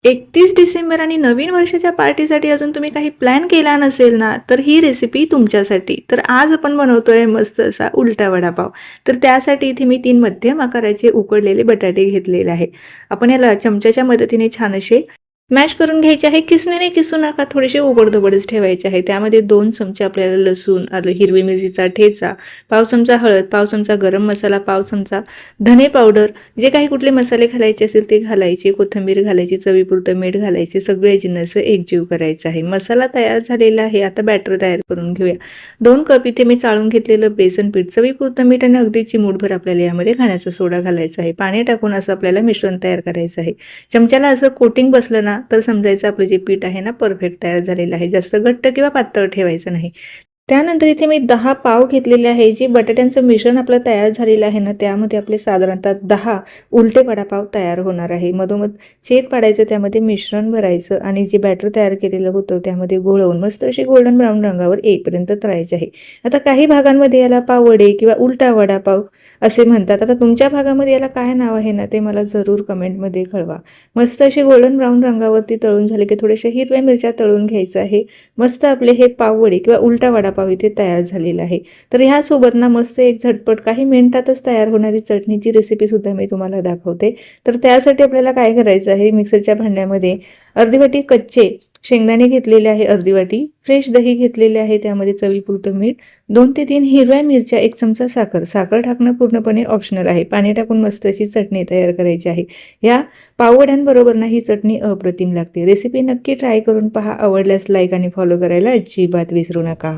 31 डिसेंबर आणि नवीन वर्षाच्या पार्टीसाठी अजून तुम्ही काही प्लॅन केला नसेल ना, तर ही रेसिपी तुमच्यासाठी. तर आज आपण बनवतोय मस्त असा उलटा वडापाव. तर त्यासाठी इथे मी 3 मध्यम आकाराचे उकडलेले बटाटे घेतलेले आहे. आपण याला चमच्याच्या मदतीने छान असे मॅश करून घ्यायचे आहे. किसणीने किसू नका, थोडेसे ओबडधोबडच ठेवायचे आहे. त्यामध्ये 2 चमचे आपल्याला लसूण, आलं, हिरवी मिरचीचा ठेचा, पाव चमचा हळद, पाव चमचा गरम मसाला, पाव चमचा धने पावडर, जे काही कुठले मसाले घालायचे असेल ते घालायचे, कोथिंबीर घालायची, चवीपुरतं मीठ घालायचे, सगळे जिन्नस एकजीव करायचं आहे. मसाला तयार झालेला आहे. आता बॅटर तयार करून घेऊया. 2 कप इथे मी चाळून घेतलेलं बेसन पीठ, चवीपुरतं मीठ आणि अगदी चिमूटभर आपल्याला यामध्ये खाण्याचा सोडा घालायचा आहे. पाणी टाकून असं आपल्याला मिश्रण तयार करायचं आहे. चमच्याला असं कोटिंग बसलं ना, तर समजायचं आपलं जे पीठ आहे ना परफेक्ट तयार झालेलं आहे. जास्त घट्ट किंवा पातळ ठेवायचं नाही. त्यानंतर इथे मी 10 पाव घेतलेले आहे. जे बटाट्यांचं मिश्रण आपलं तयार झालेलं आहे ना, त्यामध्ये आपले साधारणतः 10 उलटे वडापाव तयार होणार आहे. मधोमध छेद पाडायचं, त्यामध्ये मिश्रण भरायचं आणि जे बॅटर तयार केलेलं होतं त्यामध्ये घोळवून मस्त अशी गोल्डन ब्राऊन रंगावर येईपर्यंत तळायचे आहे. आता काही भागांमध्ये याला पाववडे किंवा उलटा वडापाव असे म्हणतात. आता तुमच्या भागामध्ये याला काय नाव आहे ना, ते मला जरूर कमेंटमध्ये कळवा. मस्त अशी गोल्डन ब्राऊन रंगावरती तळून झाले की थोड्याशा हिरव्या मिरच्या तळून घ्यायचं आहे. मस्त आपले हे पाववडे किंवा उलटा वडापाव इथे तयार झालेला आहे. तर ह्यासोबत ना मस्त एक झटपट काही मिनिटातच तयार होणारी चटणीची रेसिपी सुद्धा मी तुम्हाला दाखवते. तर त्यासाठी आपल्याला काय करायचं आहे, मिक्सरच्या भांड्यामध्ये अर्धी वाटी कच्चे शेंगदाणे घेतलेले आहे, अर्धी वाटी फ्रेश दही घेतलेले आहे, त्यामध्ये चवीपुरतं मीठ, 2 ते 3 हिरव्या मिरच्या, 1 चमचा साखर. साखर टाकणं पूर्णपणे ऑप्शनल आहे. पाणी टाकून मस्त अशी चटणी तयार करायची आहे. या पाववड्यांबरोबर ना ही चटणी अप्रतिम लागते. रेसिपी नक्की ट्राय करून पहा. आवडल्यास लाईक आणि फॉलो करायला अजिबात विसरू नका.